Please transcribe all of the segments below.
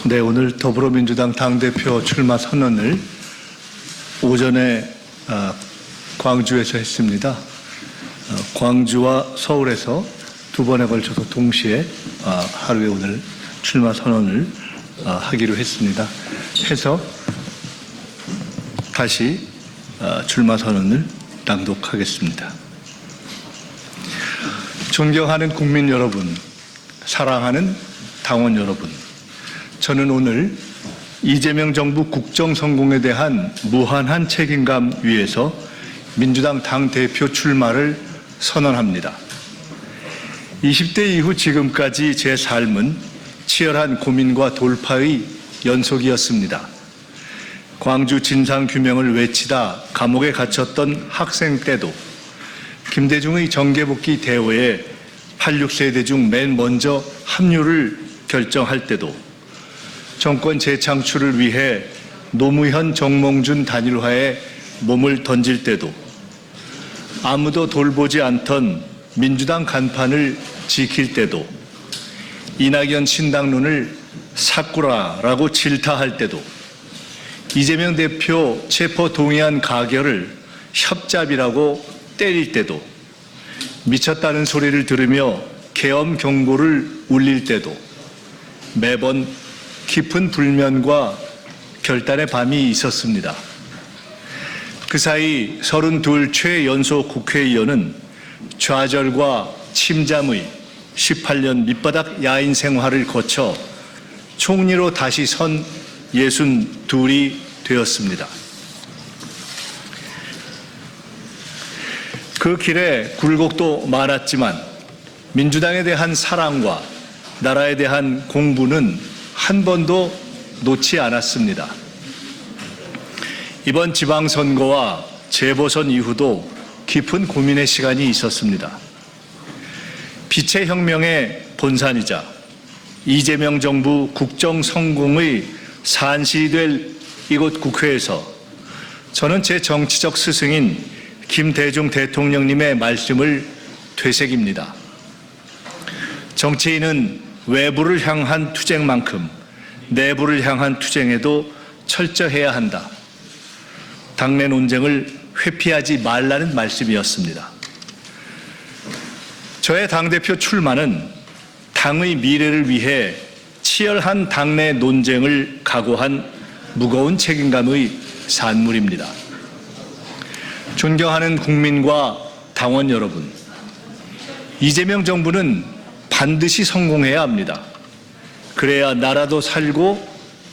네, 오늘 더불어민주당 당대표 출마 선언을 오전에 광주에서 했습니다. 광주와 서울에서 두 번에 걸쳐서 동시에 하루에 오늘 출마 선언을 하기로 했습니다. 해서 다시 출마 선언을 낭독하겠습니다. 존경하는 국민 여러분, 사랑하는 당원 여러분, 저는 오늘 이재명 정부 국정 성공에 대한 무한한 책임감 위에서 민주당 당대표 출마를 선언합니다. 20대 이후 지금까지 제 삶은 치열한 고민과 돌파의 연속이었습니다. 광주 진상규명을 외치다 감옥에 갇혔던 학생 때도, 김대중의 정계복귀 대회에 86세대 중 맨 먼저 합류를 결정할 때도, 정권 재창출을 위해 노무현 정몽준 단일화에 몸을 던질 때도, 아무도 돌보지 않던 민주당 간판을 지킬 때도, 이낙연 신당론을 사꾸라라고 질타할 때도, 이재명 대표 체포 동의안 가결을 협잡이라고 때릴 때도, 미쳤다는 소리를 들으며 계엄 경보를 울릴 때도, 매번 깊은 불면과 결단의 밤이 있었습니다. 그 사이 32 최연소 국회의원은 좌절과 침잠의 18년 밑바닥 야인 생활을 거쳐 총리로 다시 선 62이 되었습니다. 그 길에 굴곡도 많았지만 민주당에 대한 사랑과 나라에 대한 공부는 한 번도 놓지 않았습니다. 이번 지방선거와 재보선 이후도 깊은 고민의 시간이 있었습니다. 빛의 혁명의 본산이자 이재명 정부 국정 성공의 산실이 될 이곳 국회에서 저는 제 정치적 스승인 김대중 대통령님의 말씀을 되새깁니다. 정치인은 외부를 향한 투쟁만큼 내부를 향한 투쟁에도 철저해야 한다. 당내 논쟁을 회피하지 말라는 말씀이었습니다. 저의 당대표 출마는 당의 미래를 위해 치열한 당내 논쟁을 각오한 무거운 책임감의 산물입니다. 존경하는 국민과 당원 여러분, 이재명 정부는 반드시 성공해야 합니다. 그래야 나라도 살고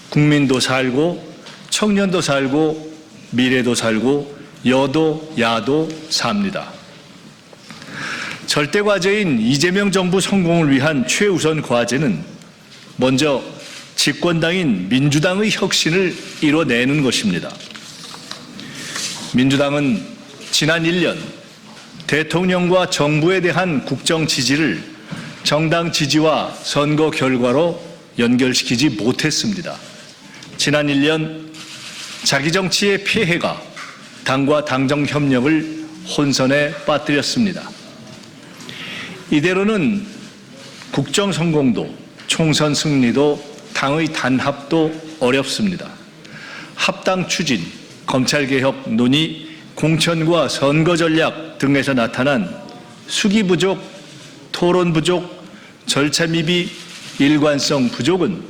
국민도 살고 청년도 살고 미래도 살고 여도 야도 삽니다. 절대 과제인 이재명 정부 성공을 위한 최우선 과제는 먼저 집권당인 민주당의 혁신을 이뤄내는 것입니다. 민주당은 지난 1년 대통령과 정부에 대한 국정 지지를 정당 지지와 선거 결과로 연결시키지 못했습니다. 지난 1년 자기 정치의 폐해가 당과 당정 협력을 혼선에 빠뜨렸습니다. 이대로는 국정 성공도 총선 승리도 당의 단합도 어렵습니다. 합당 추진, 검찰개혁 논의, 공천과 선거 전략 등에서 나타난 수기 부족, 토론 부족, 절차 미비, 일관성 부족은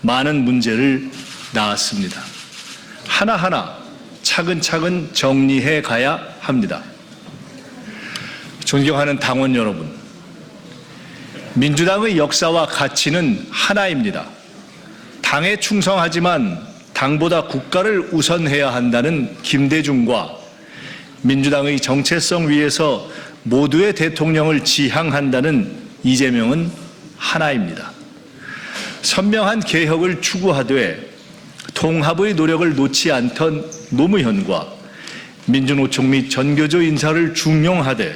많은 문제를 낳았습니다. 하나하나 차근차근 정리해 가야 합니다. 존경하는 당원 여러분, 민주당의 역사와 가치는 하나입니다. 당에 충성하지만 당보다 국가를 우선해야 한다는 김대중과 민주당의 정체성 위에서 모두의 대통령을 지향한다는 이재명은 하나입니다. 선명한 개혁을 추구하되 통합의 노력을 놓지 않던 노무현과 민주노총 및 전교조 인사를 중용하되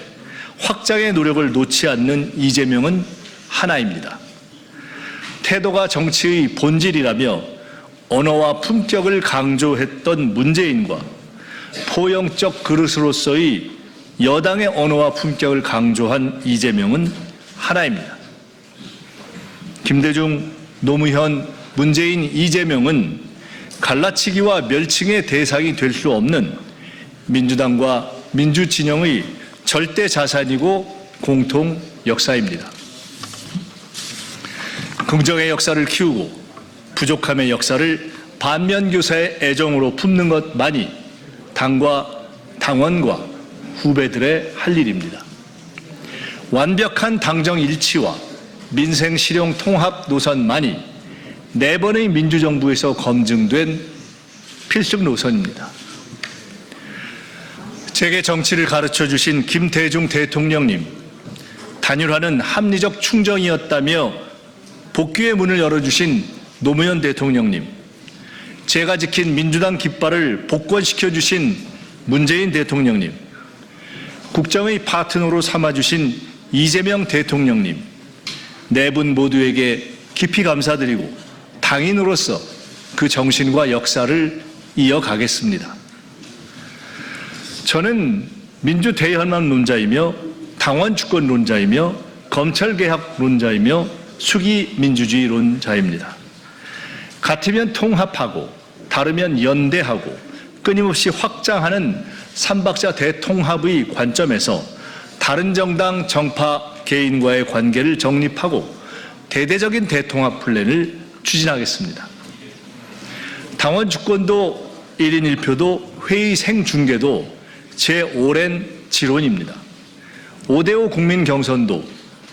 확장의 노력을 놓지 않는 이재명은 하나입니다. 태도가 정치의 본질이라며 언어와 품격을 강조했던 문재인과 포용적 그릇으로서의 여당의 언어와 품격을 강조한 이재명은 하나입니다. 김대중, 노무현, 문재인, 이재명은 갈라치기와 멸칭의 대상이 될 수 없는 민주당과 민주진영의 절대 자산이고 공통 역사입니다. 긍정의 역사를 키우고 부족함의 역사를 반면교사의 애정으로 품는 것만이 당과 당원과 후배들의 할 일입니다. 완벽한 당정 일치와 민생 실용 통합 노선만이 4번의 민주정부에서 검증된 필승 노선입니다. 제게 정치를 가르쳐 주신 김대중 대통령님, 단일화는 합리적 충정이었다며 복귀의 문을 열어주신 노무현 대통령님, 제가 지킨 민주당 깃발을 복권시켜 주신 문재인 대통령님, 국정의 파트너로 삼아주신 이재명 대통령님, 4분 모두에게 깊이 감사드리고 당인으로서 그 정신과 역사를 이어가겠습니다. 저는 민주대연합론자이며 당원주권론자이며 검찰개혁론자이며 수기민주주의론자입니다. 같으면 통합하고 다르면 연대하고 끊임없이 확장하는 삼박자 대통합의 관점에서 다른 정당, 정파, 개인과의 관계를 정립하고 대대적인 대통합 플랜을 추진하겠습니다. 당원 주권도 1인 1표도 회의 생중계도 제 오랜 지론입니다. 5대5 국민 경선도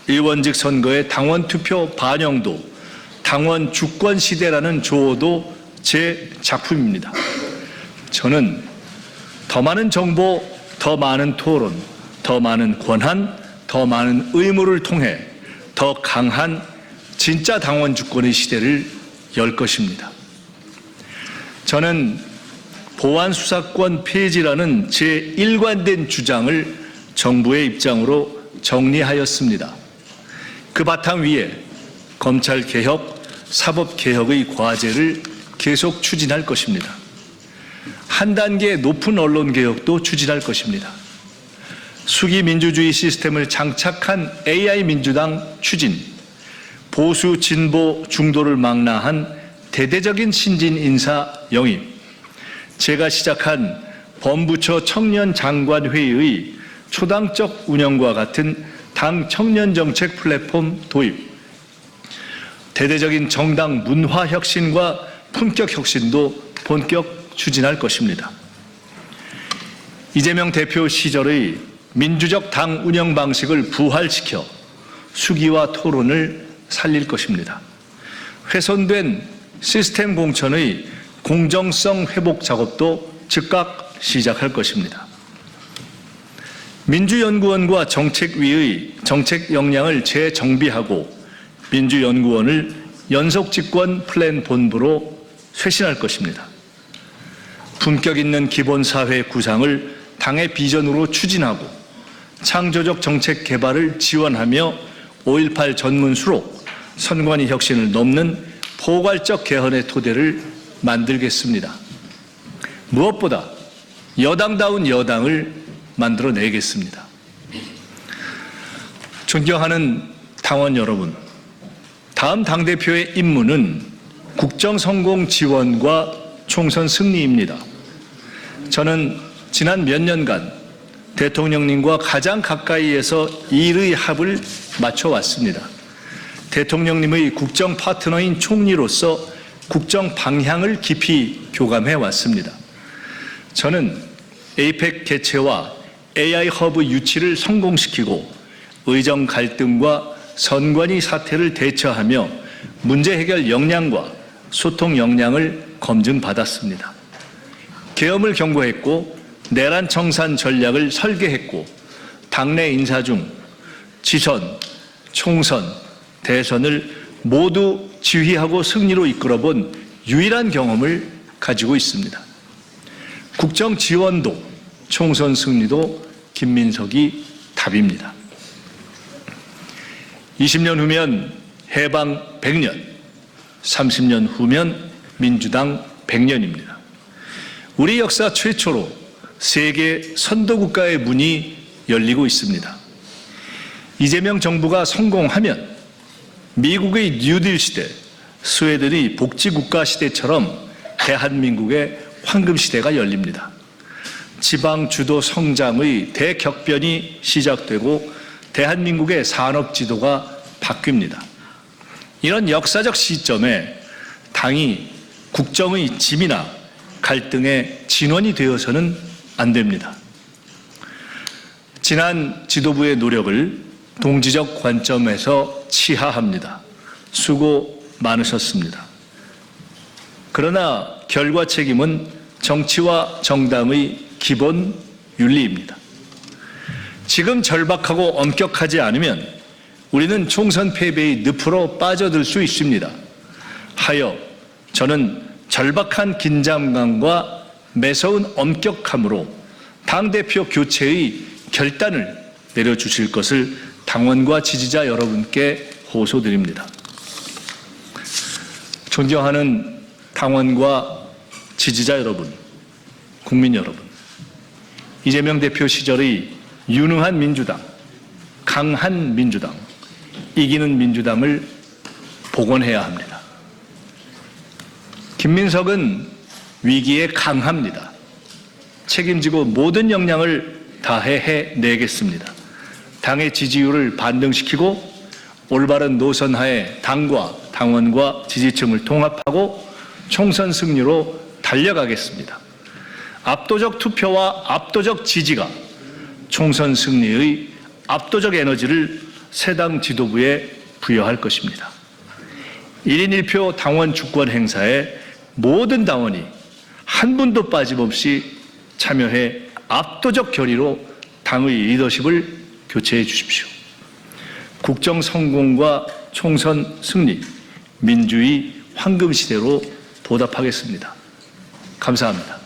의원직 선거의 당원 투표 반영도 당원 주권 시대라는 조어도 제 작품입니다. 저는 더 많은 정보, 더 많은 토론, 더 많은 권한, 더 많은 의무를 통해 더 강한 진짜 당원 주권의 시대를 열 것입니다. 저는 보안 수사권 폐지라는 제 일관된 주장을 정부의 입장으로 정리하였습니다. 그 바탕 위에 검찰개혁, 사법개혁의 과제를 계속 추진할 것입니다. 한 단계 높은 언론개혁도 추진할 것입니다. 수기민주주의 시스템을 장착한 AI 민주당 추진, 보수, 진보, 중도를 망라한 대대적인 신진 인사 영입, 제가 시작한 범부처 청년장관회의의 초당적 운영과 같은 당 청년정책 플랫폼 도입, 대대적인 정당 문화 혁신과 품격 혁신도 본격 추진할 것입니다. 이재명 대표 시절의 민주적 당 운영 방식을 부활시켜 수기와 토론을 살릴 것입니다. 훼손된 시스템 공천의 공정성 회복 작업도 즉각 시작할 것입니다. 민주연구원과 정책위의 정책 역량을 재정비하고 민주연구원을 연속집권 플랜 본부로 쇄신할 것입니다. 품격 있는 기본사회 구상을 당의 비전으로 추진하고 창조적 정책 개발을 지원하며 5.18 전문수로 선관위 혁신을 넘는 포괄적 개헌의 토대를 만들겠습니다. 무엇보다 여당다운 여당을 만들어내겠습니다. 존경하는 당원 여러분, 다음 당대표의 임무는 국정 성공 지원과 총선 승리입니다. 저는 지난 몇 년간 대통령님과 가장 가까이에서 일의 합을 맞춰왔습니다. 대통령님의 국정 파트너인 총리로서 국정 방향을 깊이 교감해 왔습니다. 저는 에이펙 개최와 AI 허브 유치를 성공시키고 의정 갈등과 선관위 사태를 대처하며 문제 해결 역량과 소통 역량을 검증받았습니다. 계엄을 경고했고 내란 청산 전략을 설계했고 당내 인사 중 지선, 총선, 대선을 모두 지휘하고 승리로 이끌어본 유일한 경험을 가지고 있습니다. 국정 지원도 총선 승리도 김민석이 답입니다. 20년 후면 해방 100년, 30년 후면 민주당 100년입니다. 우리 역사 최초로 세계 선도국가의 문이 열리고 있습니다. 이재명 정부가 성공하면 미국의 뉴딜 시대, 스웨덴의 복지국가 시대처럼 대한민국의 황금시대가 열립니다. 지방 주도 성장의 대격변이 시작되고 대한민국의 산업지도가 바뀝니다. 이런 역사적 시점에 당이 국정의 짐이나 갈등의 진원이 되어서는 안 됩니다. 지난 지도부의 노력을 동지적 관점에서 치하합니다. 수고 많으셨습니다. 그러나 결과 책임은 정치와 정당의 기본 윤리입니다. 지금 절박하고 엄격하지 않으면 우리는 총선 패배의 늪으로 빠져들 수 있습니다. 하여 저는 절박한 긴장감과 매서운 엄격함으로 당대표 교체의 결단을 내려주실 것을 당원과 지지자 여러분께 호소드립니다. 존경하는 당원과 지지자 여러분, 국민 여러분, 이재명 대표 시절의 유능한 민주당, 강한 민주당, 이기는 민주당을 복원해야 합니다. 김민석은 위기에 강합니다. 책임지고 모든 역량을 다해 해내겠습니다. 당의 지지율을 반등시키고 올바른 노선하에 당과 당원과 지지층을 통합하고 총선 승리로 달려가겠습니다. 압도적 투표와 압도적 지지가 총선 승리의 압도적 에너지를 새 당 지도부에 부여할 것입니다. 1인 1표 당원 주권 행사에 모든 당원이 한 분도 빠짐없이 참여해 압도적 결의로 당의 리더십을 교체해 주십시오. 국정 성공과 총선 승리, 민주의 황금시대로 보답하겠습니다. 감사합니다.